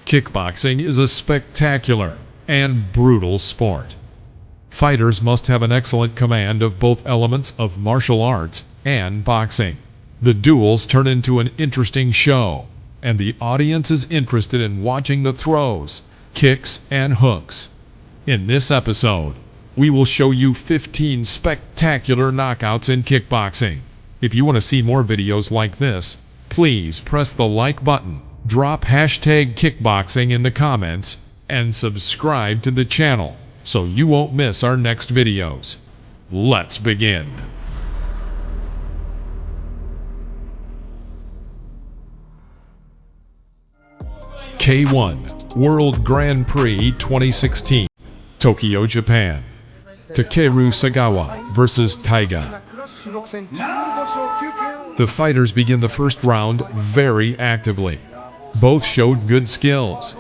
Kickboxing is a spectacular and brutal sport. Fighters must have an excellent command of both elements of martial arts and boxing. The duels turn into an interesting show, and the audience is interested in watching the throws, kicks, and hooks. In this episode, we will show you 15 spectacular knockouts in kickboxing. If you want to see more videos like this, please press the like button, drop hashtag kickboxing in the comments, and subscribe to the channel so you won't miss our next videos. Let's begin. K1 World Grand Prix 2016, Tokyo, Japan. Takeru Sagawa versus Taiga. The fighters begin the first round very actively. Both showed good skills.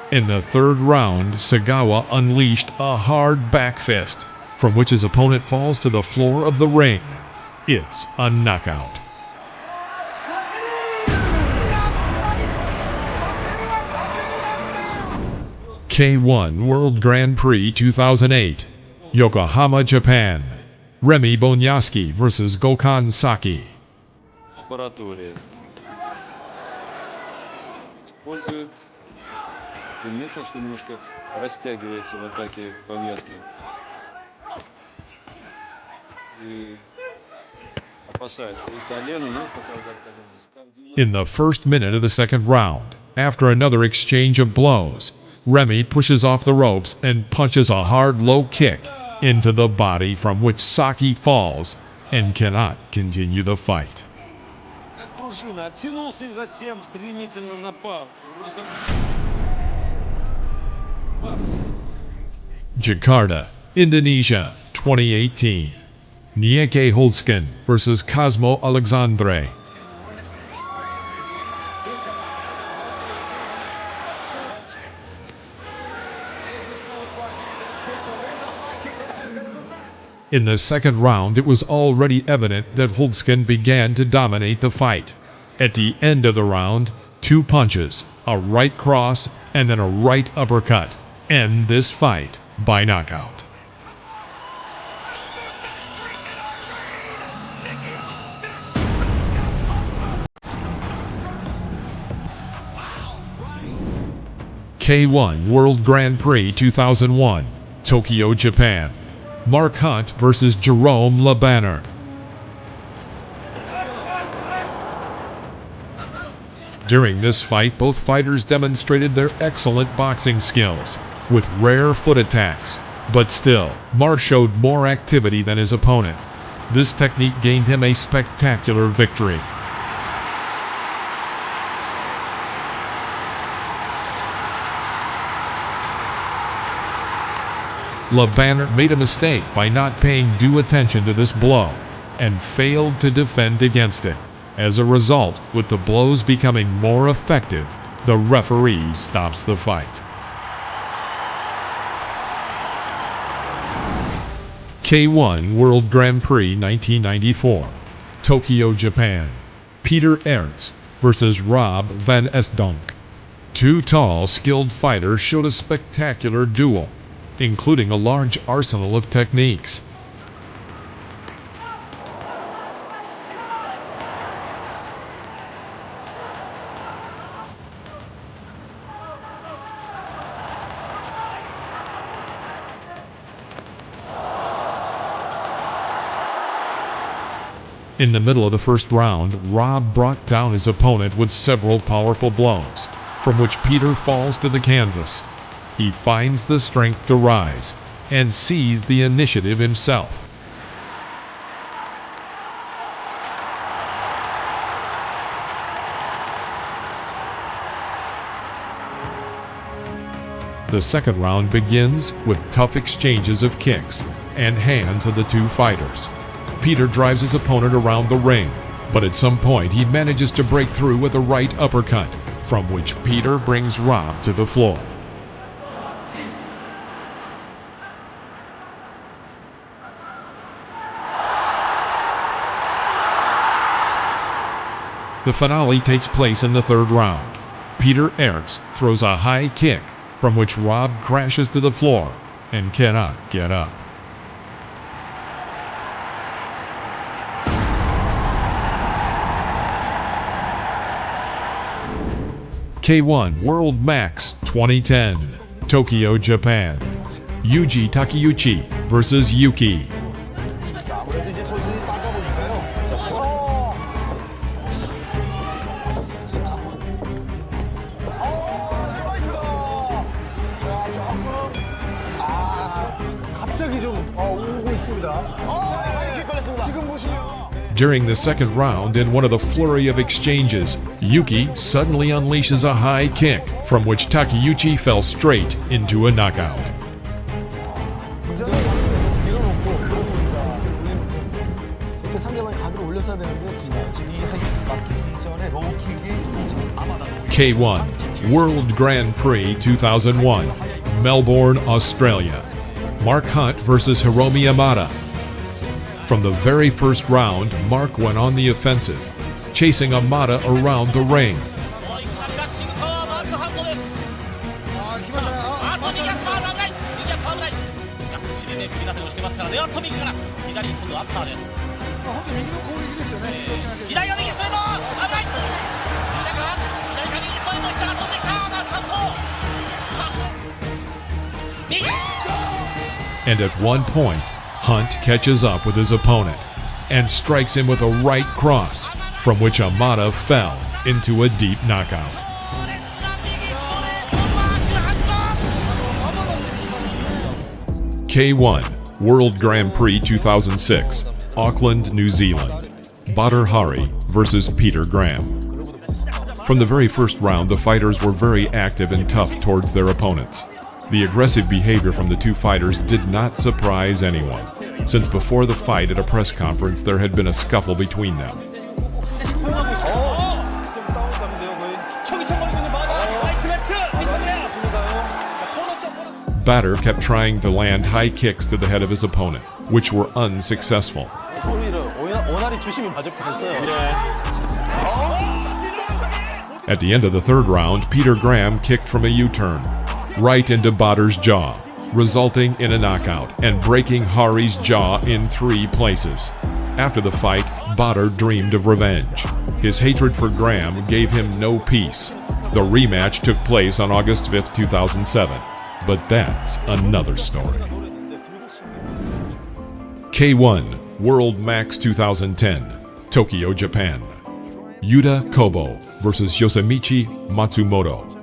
In the third round, Sagawa unleashed a hard back fist, from which his opponent falls to the floor of the ring. It's a knockout. K1 World Grand Prix 2008, Yokohama, Japan. Remy Bonyaski versus Gokhan Saki. Использует длинницу, что немножко растягивается в атаке повязки. И опасается и колено, но пока удар колена. In the first minute of the second round, after another exchange of blows, Remy pushes off the ropes and punches a hard low kick into the body, from which Saki falls and cannot continue the fight. Оттянулся и затем стремительно напал. Jakarta, Indonesia, 2018. Nieke Holtzken versus Cosmo Alexandre. In the second round, it was already evident that Holtzken began to dominate the fight. At the end of the round, two punches, a right cross, and then a right uppercut end this fight by knockout. K1 World Grand Prix 2001, Tokyo, Japan. Mark Hunt versus Jerome LeBanner. During this fight, both fighters demonstrated their excellent boxing skills, with rare foot attacks. But still, Mark showed more activity than his opponent. This technique gained him a spectacular victory. LeBanner made a mistake by not paying due attention to this blow and failed to defend against it. As a result, with the blows becoming more effective, the referee stops the fight. K1 World Grand Prix 1994, Tokyo, Japan. Peter Aerts versus Rob van Esdonk. Two tall, skilled fighters showed a spectacular duel, including a large arsenal of techniques. In the middle of the first round, Rob brought down his opponent with several powerful blows, from which Peter falls to the canvas. He finds the strength to rise and seize the initiative himself. The second round begins with tough exchanges of kicks and hands of the two fighters. Peter drives his opponent around the ring, but at some point he manages to break through with a right uppercut, from which Peter brings Rob to the floor. The finale takes place in the third round. Peter Ertz throws a high kick, from which Rob crashes to the floor and cannot get up. K1 World Max 2010, Tokyo, Japan. Yuji Takeuchi versus Yuki. During the second round, in one of the flurry of exchanges, Yuki suddenly unleashes a high kick, from which Takeuchi fell straight into a knockout. K1 World Grand Prix 2001, Melbourne, Australia. Mark Hunt versus Hiromi Yamada. From the very first round, Mark went on the offensive, chasing Yamada around the ring. And at one point, Hunt catches up with his opponent and strikes him with a right cross, from which Yamada fell into a deep knockout. K1 World Grand Prix 2006, Auckland, New Zealand. Badr Hari versus Peter Graham. From the very first round, the fighters were very active and tough towards their opponents. The aggressive behavior from the two fighters did not surprise anyone, since before the fight at a press conference there had been a scuffle between them. Badr kept trying to land high kicks to the head of his opponent, which were unsuccessful. At the end of the third round, Peter Graham kicked from a U-turn, right into Badr's jaw, resulting in a knockout and breaking Hari's jaw in 3 places. After the fight, Badr dreamed of revenge. His hatred for Graham gave him no peace. The rematch took place on August 5, 2007, but that's another story. K1 World Max 2010, Tokyo, Japan. Yuta Kobo versus Yoshimichi Matsumoto.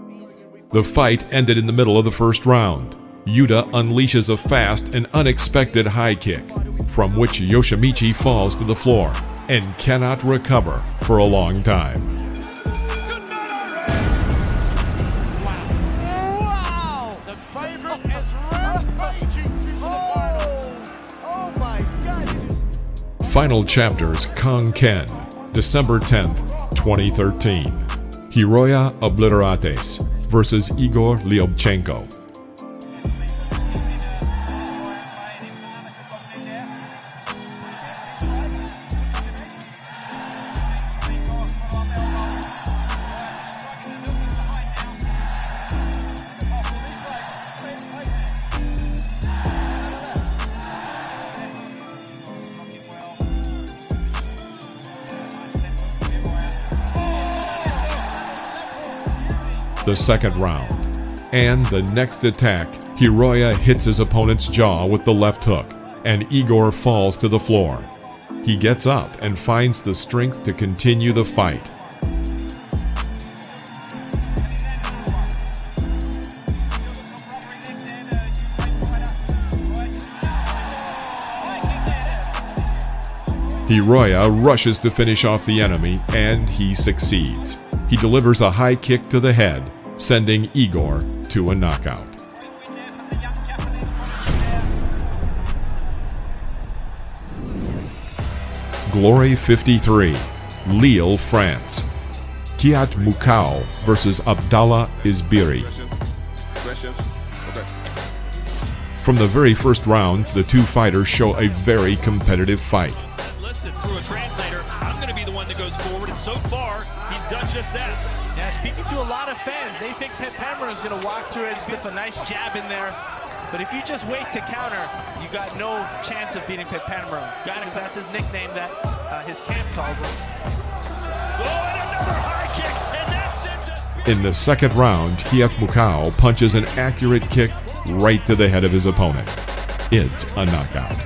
The fight ended in the middle of the first round. Yuta unleashes a fast and unexpected high kick, from which Yoshimichi falls to the floor and cannot recover for a long time. Wow! The favorite is rampaging to the final. Oh my God! Final chapters Kong Ken, December 10th, 2013. Hiroya Obliterates versus Igor Lyubchenko. The second round. And the next attack, Hiroya hits his opponent's jaw with the left hook, and Igor falls to the floor. He gets up and finds the strength to continue the fight. Hiroya rushes to finish off the enemy, and he succeeds. He delivers a high kick to the head, sending Igor to a knockout. Glory 53, Lille, France. Kiat Mukau versus Abdallah Isbiri. From the very first round, the two fighters show a very competitive fight. Listen, through a translator, I'm going to be the one that goes forward, and so far, he's done just that. Yeah, speaking to a lot of fans, they think Pet Pamela is going to walk through and slip a nice jab in there. But if you just wait to counter, you got no chance of beating Pet Pamela. Because that's his nickname that his camp calls him. Oh, and another high kick, and that sends us... In the second round, Kiat Mukau punches an accurate kick right to the head of his opponent. It's a knockout.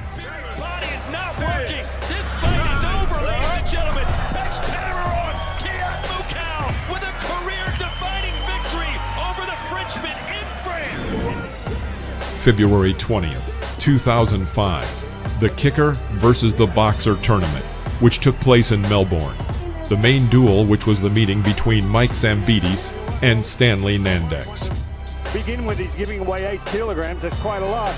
Body is not working. This fight is over, ladies and gentlemen. That's Pamela, Kiat Mukau with a career-defining victory over the Frenchman in France. February 20th, 2005. The Kicker versus the Boxer tournament, which took place in Melbourne. The main duel, which was the meeting between Mike Zambides and Stanley Nandex. Begin with, he's giving away 8 kilograms. That's quite a lot.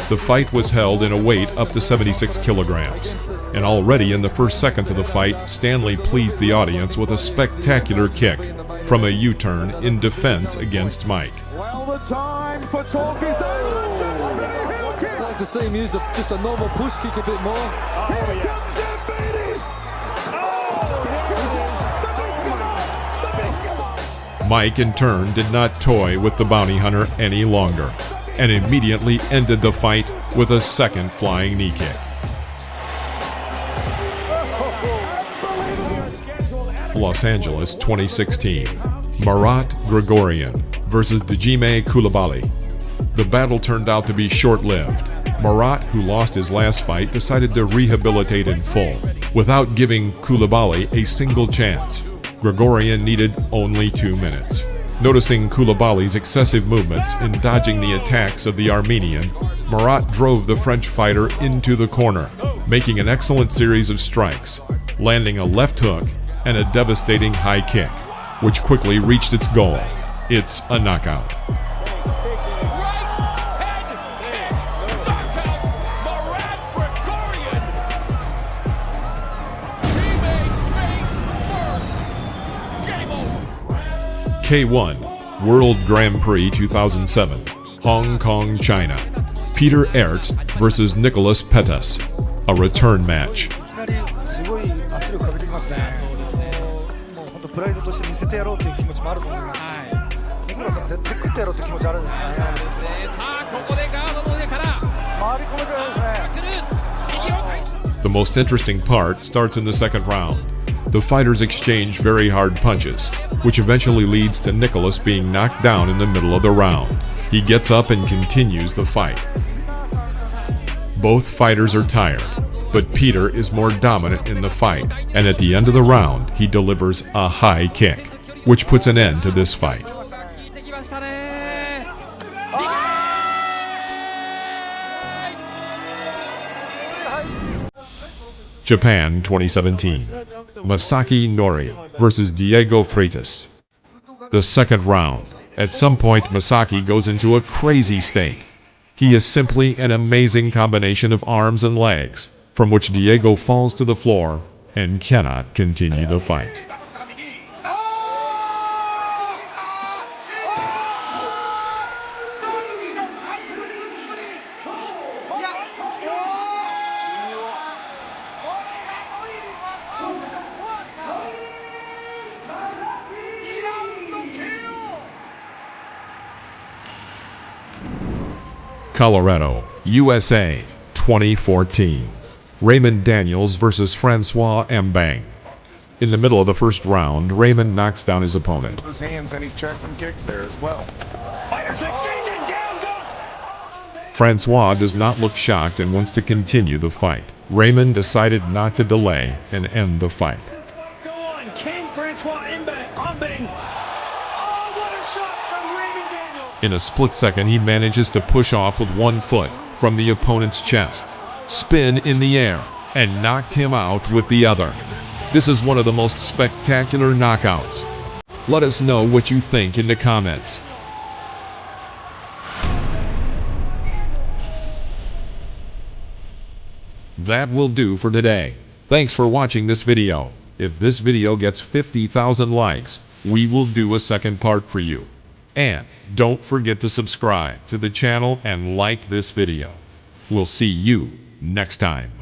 The fight was held in a weight up to 76 kilograms. And already in the first seconds of the fight, Stanley pleased the audience with a spectacular kick from a U-turn in defense against Mike. Well, the time for talk is over. I'd like to see him use just a normal push kick a bit more. Here comes Zambides. Mike, in turn, did not toy with the bounty hunter any longer, and immediately ended the fight with a second flying knee kick. Los Angeles 2016. Marat Grigorian versus Djime Coulibaly. The battle turned out to be short-lived. Marat, who lost his last fight, decided to rehabilitate in full, without giving Coulibaly a single chance. Grigorian needed only 2 minutes. Noticing Coulibaly's excessive movements in dodging the attacks of the Armenian, Marat drove the French fighter into the corner, making an excellent series of strikes, landing a left hook and a devastating high kick, which quickly reached its goal. It's a knockout. K1 World Grand Prix 2007, Hong Kong, China. Peter Ertz versus Nicholas Pettas, a return match. The most interesting part starts in the second round. The fighters exchange very hard punches, which eventually leads to Nicholas being knocked down in the middle of the round. He gets up and continues the fight. Both fighters are tired, but Peter is more dominant in the fight, and at the end of the round, he delivers a high kick, which puts an end to this fight. Japan 2017. Masaki Nori versus Diego Freitas. The second round. At some point, Masaki goes into a crazy state. He is simply an amazing combination of arms and legs, from which Diego falls to the floor and cannot continue the fight. Colorado, USA, 2014. Raymond Daniels versus Francois Mbang. In the middle of the first round, Raymond knocks down his opponent. His hands and he's tried some kicks there as well. Fighters exchanging, down goes... Francois does not look shocked and wants to continue the fight. Raymond decided not to delay and end the fight. Go on, King Francois Mbang. Oh, what a shot from Raymond Daniels. In a split second, he manages to push off with one foot from the opponent's chest, spin in the air, and knocked him out with the other. This is one of the most spectacular knockouts. Let us know what you think in the comments. That will do for today. Thanks for watching this video. If this video gets 50,000 likes, we will do a second part for you. And don't forget to subscribe to the channel and like this video. We'll see you next time.